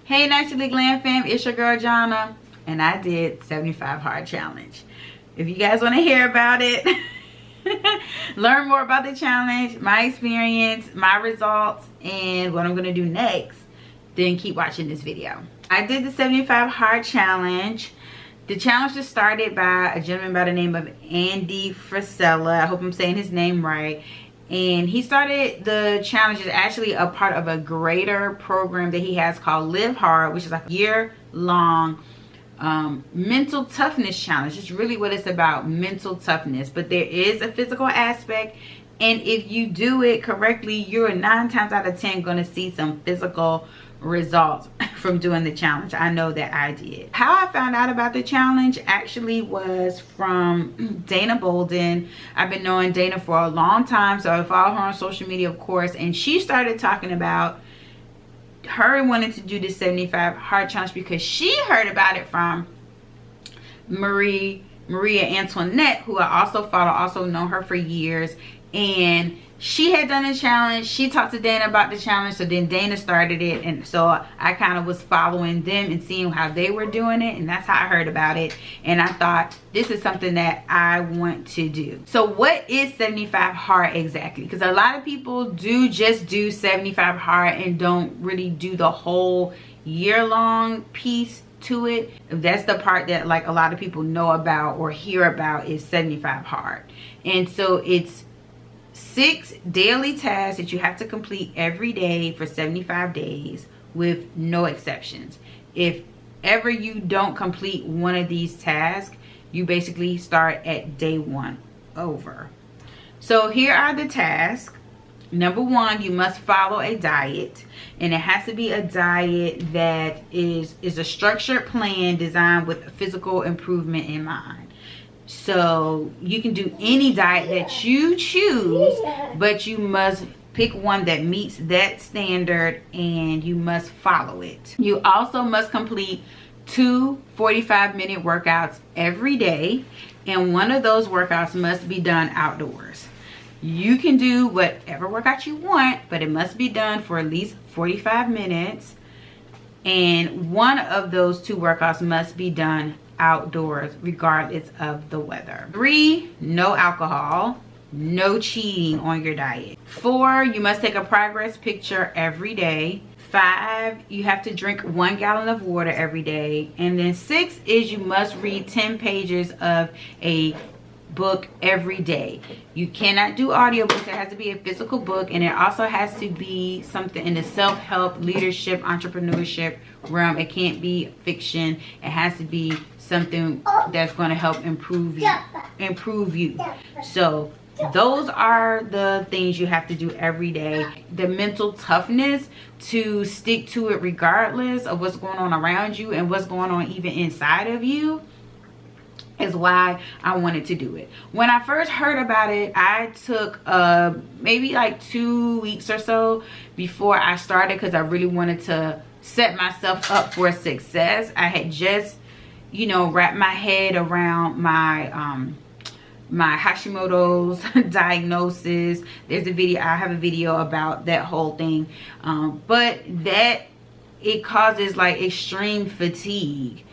Hey Naturally Glam fam, it's your girl Jonna, and I did 75 hard challenge. If you guys want to hear about it, learn more about the challenge, my experience, my results, and what I'm going to do next, then keep watching this video. I did the 75 hard challenge. The challenge was started by a gentleman by the name of Andy Frisella. I hope I'm saying his name right. And he started the challenge as actually a part of a greater program that he has called Live Hard, which is like a year-long mental toughness challenge. It's really what it's about, mental toughness. But there is a physical aspect. And if you do it correctly, you're 9 times out of 10 going to see some physical results from doing the challenge. I know that I did. How I found out about the challenge actually was from Dana Bolden. I've been knowing Dana for a long time, so I follow her on social media, of course, and she started talking about her wanting to do the 75 hard challenge because she heard about it from Maria Antoinette, who I also follow, also know her for years, and she had done a challenge. She talked to Dana about the challenge, so then Dana started it, and so I kind of was following them and seeing how they were doing it, and that's how I heard about it. And I thought, this is something that I want to do. So what is 75 hard exactly? Because a lot of people do just do 75 hard and don't really do the whole year-long piece to it. That's the part that like a lot of people know about or hear about is 75 hard. And so it's 6 daily tasks that you have to complete every day for 75 days with no exceptions. If ever you don't complete one of these tasks, you basically start at day 1 over. So here are the tasks. Number 1, you must follow a diet, and it has to be a diet that is a structured plan designed with physical improvement in mind. So you can do any diet that you choose, but you must pick one that meets that standard and you must follow it. You also must complete 2 45-minute workouts every day, and one of those workouts must be done outdoors. You can do whatever workout you want, but it must be done for at least 45 minutes, and one of those 2 workouts must be done outdoors regardless of the weather. 3, no alcohol, no cheating on your diet. 4, you must take a progress picture every day. 5, you have to drink 1 gallon of water every day. And then 6 is you must read 10 pages of a book every day. You cannot do audiobooks. It has to be a physical book, and it also has to be something in the self-help, leadership, entrepreneurship realm. It can't be fiction. It has to be something that's going to help improve you. So those are the things you have to do every day. The mental toughness to stick to it regardless of what's going on around you and what's going on even inside of you is why I wanted to do it. When I first heard about it, I took maybe like 2 weeks or so before I started because I really wanted to set myself up for success. I had just, you know, wrapped my head around my my Hashimoto's diagnosis. There's a video, I have a video about that whole thing, but that it causes like extreme fatigue.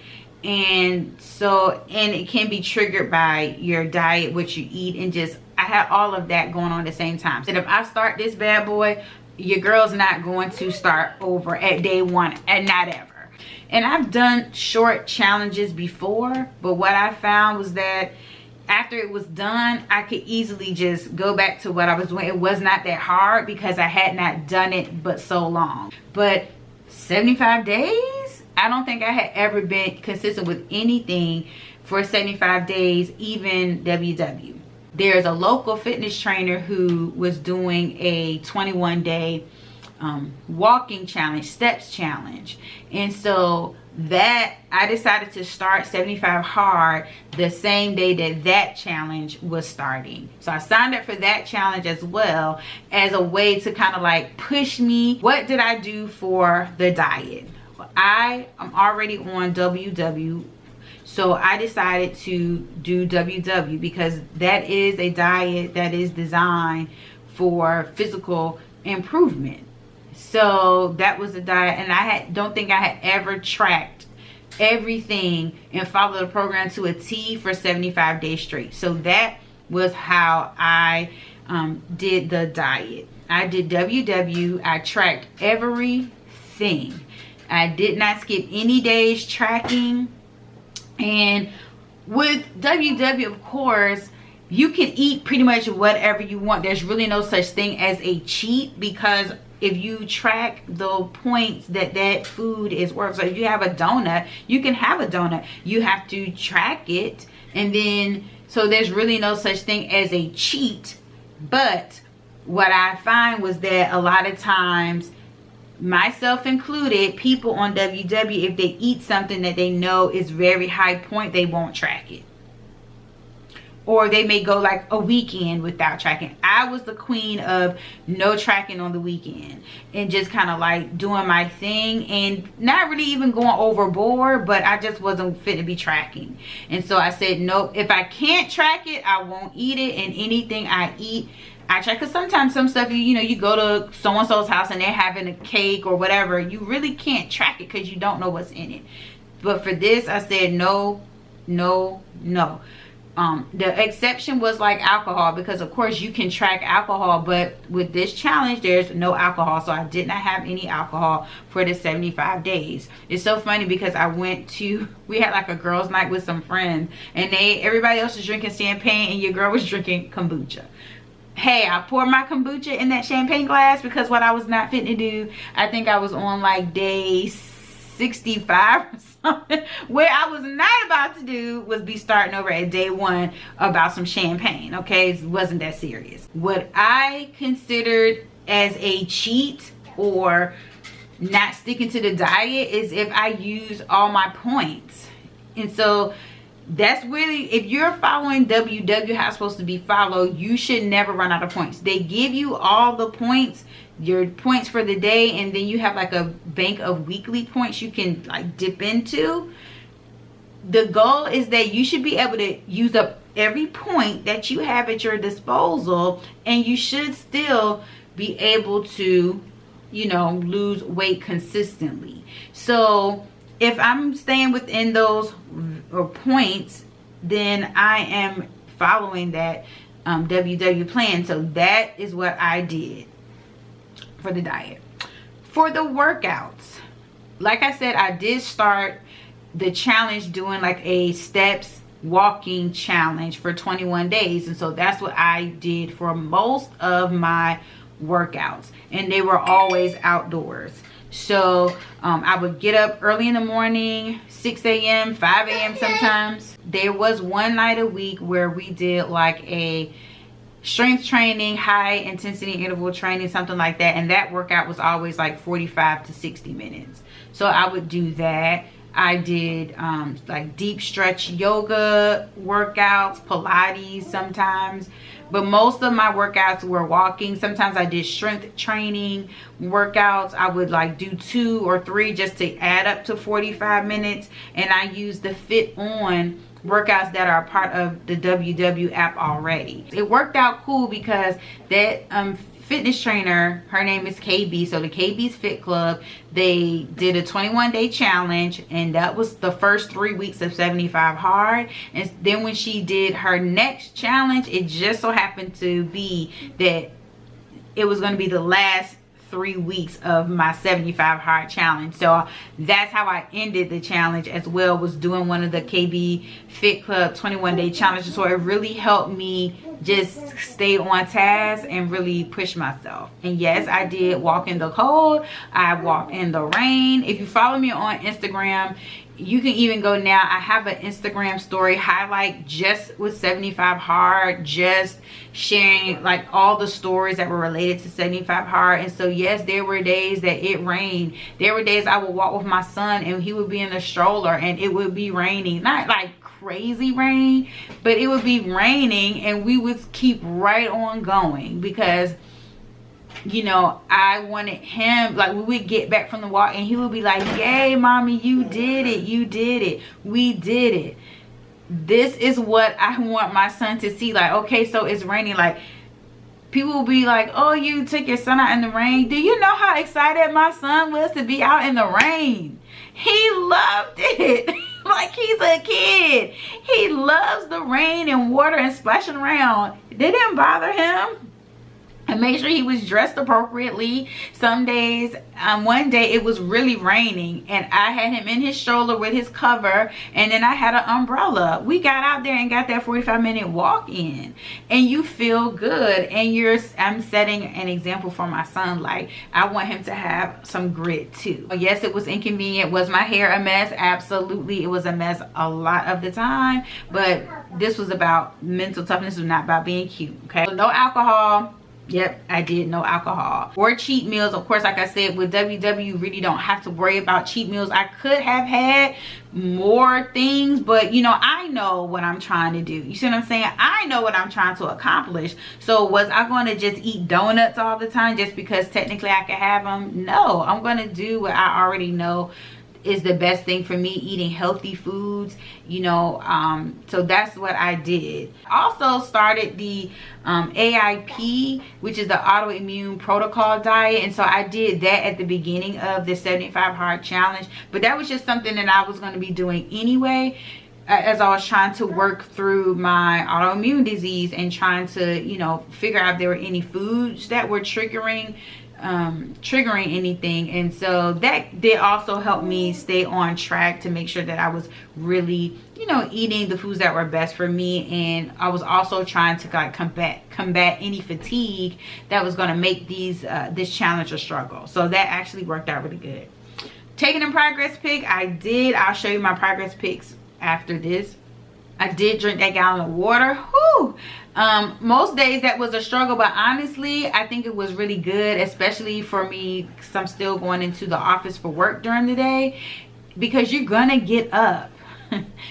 And so, and it can be triggered by your diet, what you eat, and just I had all of that going on at the same time. And if I start this bad boy, your girl's not going to start over at day 1, and not ever. And I've done short challenges before, but what I found was that after it was done, I could easily just go back to what I was doing. It was not that hard because I had not done it but so long. But 75 days? I don't think I had ever been consistent with anything for 75 days, even WW. There's a local fitness trainer who was doing a 21-day walking challenge, steps challenge. And so that I decided to start 75 hard the same day that that challenge was starting. So I signed up for that challenge as well as a way to kind of like push me. What did I do for the diet? I am already on WW, so I decided to do WW because that is a diet that is designed for physical improvement. So that was the diet, and I don't think I had ever tracked everything and followed the program to a T for 75 days straight. So that was how I did the diet. I did WW. I tracked everything. I did not skip any days tracking. And with WW, of course, you can eat pretty much whatever you want. There's really no such thing as a cheat, because if you track the points that food is worth. So if you have a donut, you can have a donut. You have to track it. And then, so there's really no such thing as a cheat. But what I find was that a lot of times, myself included, people on WW, if they eat something that they know is very high point, they won't track it. Or they may go like a weekend without tracking. I was the queen of no tracking on the weekend and just kind of like doing my thing and not really even going overboard, but I just wasn't fit to be tracking. And so I said, nope, if I can't track it, I won't eat it. And anything I eat, I track. Because sometimes some stuff, you know, you go to so-and-so's house and they're having a cake or whatever, you really can't track it because you don't know what's in it. But for this, I said no, no, no. The exception was like alcohol, because of course you can track alcohol, but with this challenge there's no alcohol, so I did not have any alcohol for the 75 days. It's so funny because we had like a girls' night with some friends, and everybody else was drinking champagne and your girl was drinking kombucha. Hey, I poured my kombucha in that champagne glass because what I was not fitting to do, I think I was on like day 65 or something. Where I was not about to do was be starting over at day 1 about some champagne. Okay, it wasn't that serious. What I considered as a cheat or not sticking to the diet is if I use all my points. And so that's really, if you're following WW how it's supposed to be followed, you should never run out of points. They give you all the points, your points for the day, and then you have like a bank of weekly points you can like dip into. The goal is that you should be able to use up every point that you have at your disposal, and you should still be able to, you know, lose weight consistently. So if I'm staying within those points, then I am following that WW plan. So that is what I did for the diet. For the workouts, like I said, I did start the challenge doing like a steps walking challenge for 21 days. And so that's what I did for most of my workouts. And they were always outdoors. So I would get up early in the morning, 6 a.m., 5 a.m. sometimes. There was one night a week where we did like a strength training, high intensity interval training, something like that. And that workout was always like 45 to 60 minutes. So I would do that. I did like deep stretch yoga workouts, Pilates sometimes. But most of my workouts were walking. Sometimes I did strength training workouts. I would like do 2 or 3 just to add up to 45 minutes. And I use the Fit On workouts that are part of the WW app already. It worked out cool because that fitness trainer, her name is KB, so the KB's Fit Club, they did a 21-day challenge, and that was the first 3 weeks of 75 hard. And then when she did her next challenge, it just so happened to be that it was going to be the last 3 weeks of my 75 hard challenge. So that's how I ended the challenge as well, was doing one of the KB Fit Club 21-day challenges. So it really helped me just stay on task and really push myself. And yes, I did walk in the cold. I walked in the rain. If you follow me on Instagram, you can even go now. I have an Instagram story highlight just with 75 hard, just sharing like all the stories that were related to 75 hard. And so yes, there were days that it rained. There were days I would walk with my son and he would be in the stroller and it would be raining. Not like crazy rain, but it would be raining and we would keep right on going because, you know, I wanted him, like we would get back from the walk and he would be like, yay mommy, you did it, you did it, we did it. This is what I want my son to see. Like, okay, so it's raining, like people will be like, oh, you took your son out in the rain. Do you know how excited my son was to be out in the rain? He loved it. Like he's a kid. He loves the rain and water and splashing around. It didn't bother him. And make sure he was dressed appropriately. Some days, one day it was really raining and I had him in his stroller with his cover, and then I had an umbrella. We got out there and got that 45-minute walk in, and you feel good. And I'm setting an example for my son. Like, I want him to have some grit too. Yes, it was inconvenient. Was my hair a mess? Absolutely, it was a mess a lot of the time, but this was about mental toughness. It was not about being cute. Okay, so no alcohol. Yep, I did no alcohol or cheat meals. Of course, like I said, with WW, you really don't have to worry about cheat meals. I could have had more things, but you know, I know what I'm trying to do. You see what I'm saying? I know what I'm trying to accomplish. So was I going to just eat donuts all the time just because technically I could have them? No, I'm going to do what I already know is the best thing for me, eating healthy foods, you know. So that's what I did. Also started the AIP, which is the autoimmune protocol diet, and so I did that at the beginning of the 75 hard challenge, but that was just something that I was going to be doing anyway, as I was trying to work through my autoimmune disease and trying to, you know, figure out if there were any foods that were triggering anything. And so that did also help me stay on track to make sure that I was really, you know, eating the foods that were best for me. And I was also trying to like combat any fatigue that was going to make this challenge a struggle. So that actually worked out really good. Taking a progress pic, I'll show you my progress pics after this. I did drink that gallon of water. Whew. Most days that was a struggle, but honestly, I think it was really good, especially for me, because I'm still going into the office for work during the day, because you're gonna get up.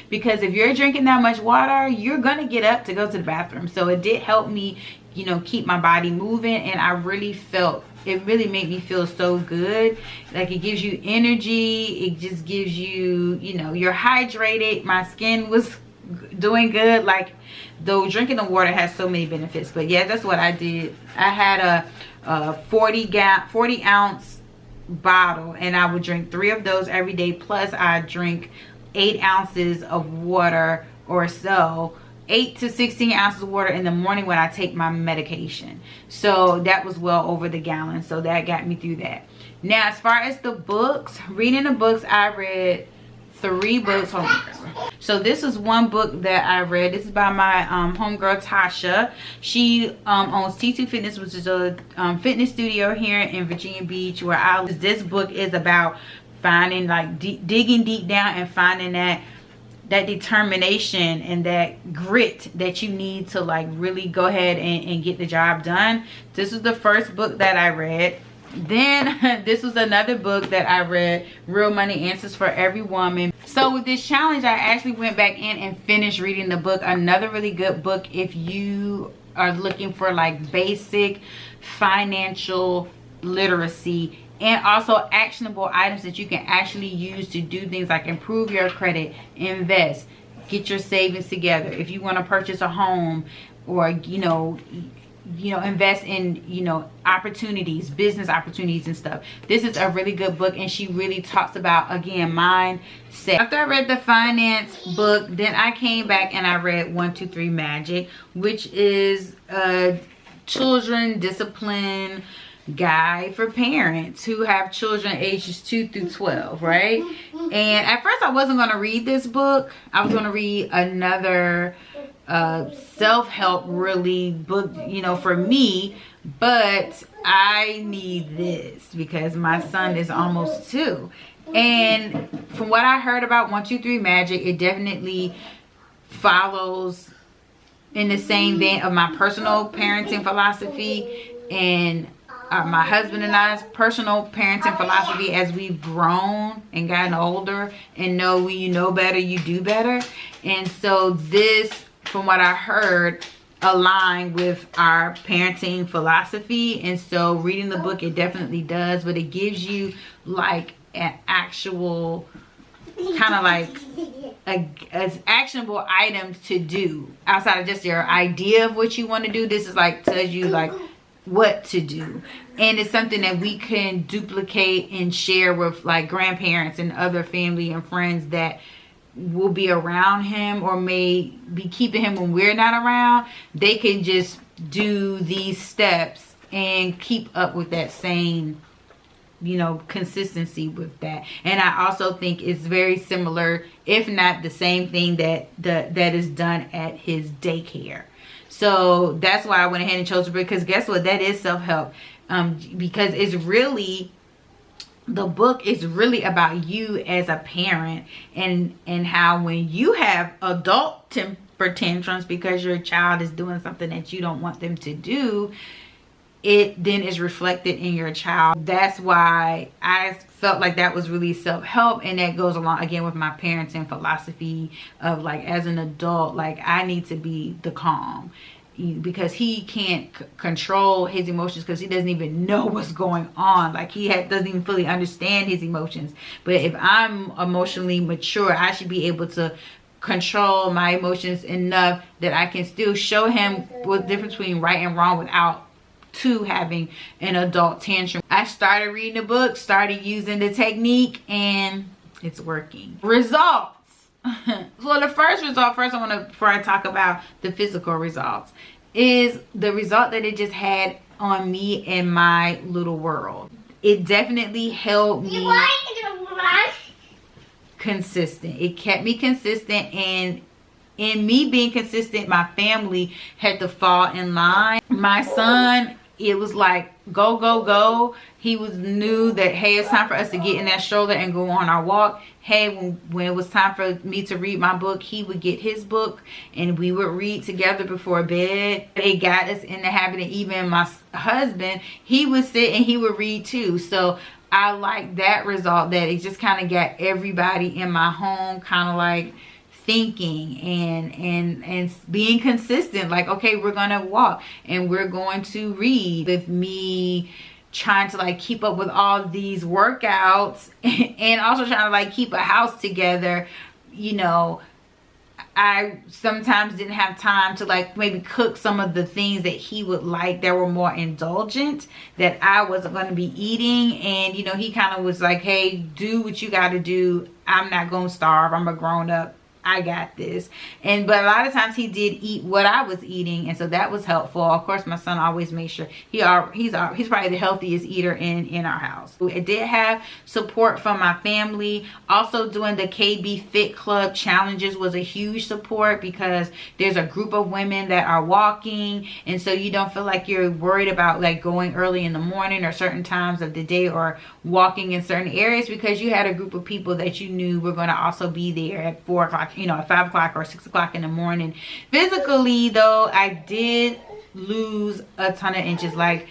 Because if you're drinking that much water, you're gonna get up to go to the bathroom. So it did help me, you know, keep my body moving, and I really felt it really made me feel so good. Like, it gives you energy, it just gives you, you know, you're hydrated. My skin was doing good. Like, though drinking the water has so many benefits. But yeah, that's what I did. I had a 40 ounce bottle, and I would drink 3 of those every day, plus I drink 8 ounces of water or so, 8 to 16 ounces of water in the morning when I take my medication. So that was well over the gallon, so that got me through that. Now, as far as the books, reading the books, I read 3 books. So this is one book that I read. This is by my homegirl Tasha. She owns T2 Fitness, which is a fitness studio here in Virginia Beach, where I live. This book is about finding, like, digging deep down and finding that determination and that grit that you need to, like, really go ahead and get the job done. This was the first book that I read. Then this was another book that I read, Real Money Answers for Every Woman. So with this challenge, I actually went back in and finished reading the book. Another really good book if you are looking for, like, basic financial literacy, and also actionable items that you can actually use to do things like improve your credit, invest, get your savings together. If you want to purchase a home, or you know, invest in, you know, opportunities, business opportunities and stuff. This is a really good book, and she really talks about, again, mindset. After I read the finance book, then I came back and I read 1, 2, 3 Magic, which is a children discipline guide for parents who have children ages 2 through 12, right? And at first I wasn't going to read this book. I was going to read another self-help really book, you know, for me, but I need this because my son is almost 2. And from what I heard about 1, 2, 3 Magic, it definitely follows in the same vein of my personal parenting philosophy and my husband and I's personal parenting philosophy as we've grown and gotten older, and know when you know better, you do better. And so this, from what I heard, aligned with our parenting philosophy. And so reading the book, it definitely does, but it gives you like an actual kind of like as actionable items to do outside of just your idea of what you want to do. This is like tells you like what to do, and it's something that we can duplicate and share with like grandparents and other family and friends that will be around him or may be keeping him when we're not around. They can just do these steps and keep up with that same, you know, consistency with that. And I also think it's very similar, if not the same thing, that is done at his daycare. So that's why I went ahead and chose it, because guess what, that is self-help. Because it's really, the book is really about you as a parent, and how when you have adult temper tantrums because your child is doing something that you don't want them to do, it then is reflected in your child. That's why I felt like that was really self-help, and that goes along again with my parenting philosophy of like, as an adult, like I need to be the calm, because he can't control his emotions because he doesn't even know what's going on. Like he doesn't even fully understand his emotions. But if I'm emotionally mature, I should be able to control my emotions enough that I can still show him what's the difference between right and wrong without having an adult tantrum. I started reading the book, started using the technique, and it's working. Results. So the first result, before I talk about the physical results, is the result that it just had on me and my little world. It definitely held me consistent. It kept me consistent, and in me being consistent, my family had to fall in line. My son, it was like go, go, go. He knew that, hey, it's time for us to get in that stroller and go on our walk. Hey, when it was time for me to read my book, he would get his book and we would read together before bed. It got us in the habit, and even my husband, he would sit and he would read too. So I like that result, that it just kind of got everybody in my home kind of like thinking and being consistent. Like, okay, we're gonna walk and we're going to read. With me trying to like keep up with all these workouts and also trying to like keep a house together, you know, I sometimes didn't have time to like maybe cook some of the things that he would like that were more indulgent, that I wasn't going to be eating. And you know, he kind of was like, hey, do what you got to do. I'm not going to starve. I'm a grown up. I got this. But a lot of times he did eat what I was eating, and so that was helpful. Of course, my son always makes sure he's probably the healthiest eater in our house. It did have support from my family. Also, doing the KB Fit Club challenges was a huge support, because there's a group of women that are walking, and so you don't feel like you're worried about like going early in the morning or certain times of the day or walking in certain areas, because you had a group of people that you knew were going to also be there at 4 o'clock, you know, at 5 o'clock or 6 o'clock in the morning. Physically though, I did lose a ton of inches. Like,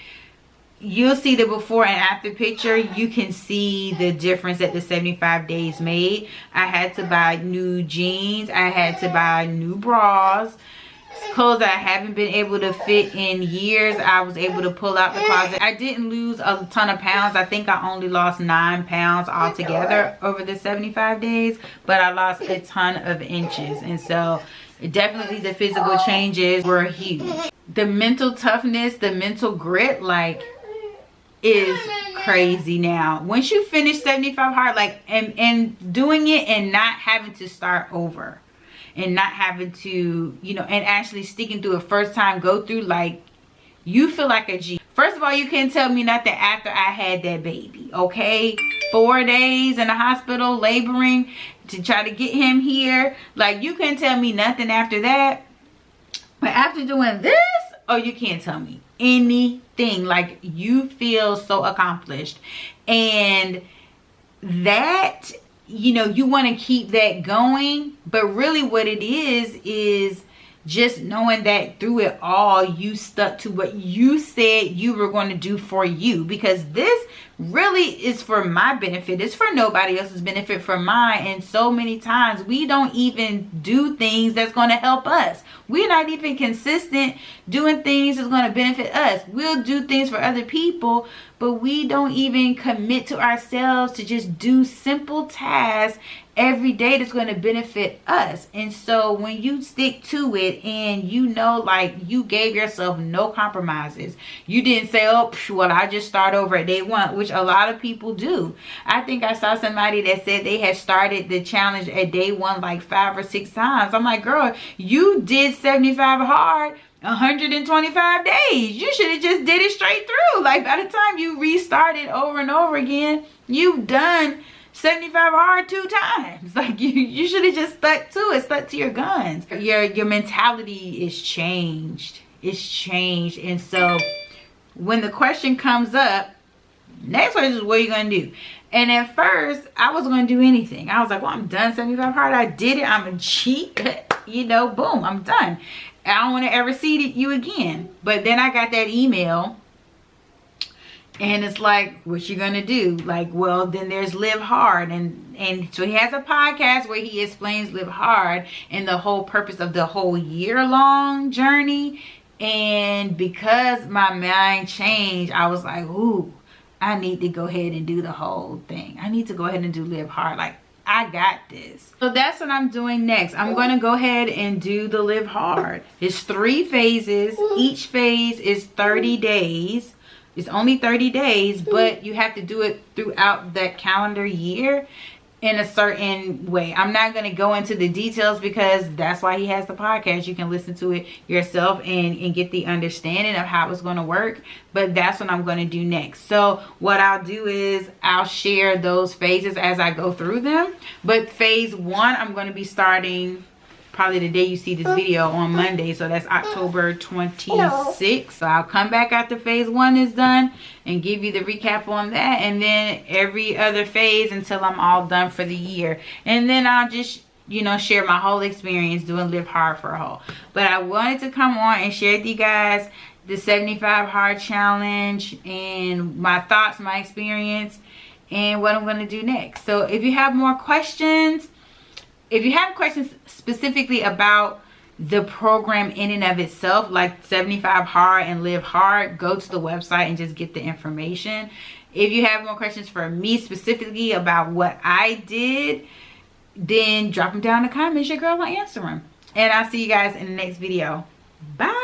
you'll see the before and after picture. You can see the difference that the 75 days made. I had to buy new jeans. I had to buy new bras. Clothes that I haven't been able to fit in years, I was able to pull out the closet. I didn't lose a ton of pounds. I think I only lost 9 pounds altogether over the 75 days, but I lost a ton of inches. And so definitely the physical changes were huge. The mental toughness, the mental grit, like, is crazy now. Once you finish 75 hard, like, and doing it and not having to start over, and not having to, you know, and actually sticking through it first time go through, like, you feel like a G. First of all, you can't tell me nothing after I had that baby, okay? 4 days in the hospital laboring to try to get him here. Like, you can't tell me nothing after that. But after doing this, oh, you can't tell me anything. Like, you feel so accomplished. And that, you know, you want to keep that going, but really what it is just knowing that through it all, you stuck to what you said you were going to do for you, because this really is for my benefit. It's for nobody else's benefit, for mine. And so many times we don't even do things that's going to help us. We're not even consistent doing things that's going to benefit us. We'll do things for other people, but we don't even commit to ourselves to just do simple tasks every day that's going to benefit us. And so when you stick to it and you know, like, you gave yourself no compromises, you didn't say, oh, well, I just start over at day one, which a lot of people do. I think I saw somebody that said they had started the challenge at day one like 5 or 6 times. I'm like, girl, you did 75 hard 125 days. You should have just did it straight through. Like, by the time you restarted over and over again, you've done 75 hard 2 times. Like, you should have just stuck to it, stuck to your guns. Your mentality is changed. It's changed. And so when the question comes up, next question is, what are you gonna do? And at first I wasn't gonna do anything. I was like, well, I'm done 75 hard. I did it. I'm a cheat. You know, boom, I'm done. I don't want to ever see you again. But then I got that email, and it's like, what you gonna do? Like, well, then there's Live Hard. And so he has a podcast where he explains Live Hard and the whole purpose of the whole year-long journey. And because my mind changed, I was like, ooh, I need to go ahead and do the whole thing. I need to go ahead and do Live Hard. Like, I got this. So that's what I'm doing next. I'm going to go ahead and do the Live Hard. It's 3 phases. Each phase is 30 days. It's only 30 days, but you have to do it throughout that calendar year in a certain way. I'm not going to go into the details because that's why he has the podcast. You can listen to it yourself and get the understanding of how it's going to work. But that's what I'm going to do next. So what I'll do is I'll share those phases as I go through them. But phase 1, I'm going to be starting probably the day you see this video, on Monday. So that's October 26th. So I'll come back after phase 1 is done and give you the recap on that, and then every other phase until I'm all done for the year. And then I'll just, you know, share my whole experience doing Live Hard for a whole. But I wanted to come on and share with you guys the 75 hard challenge and my thoughts, my experience, and what I'm going to do next. So if you have more questions, if you have questions specifically about the program in and of itself, like 75 hard and Live Hard, go to the website and just get the information. If you have more questions for me specifically about what I did, then drop them down in the comments. Your girl will answer them. And I'll see you guys in the next video. Bye.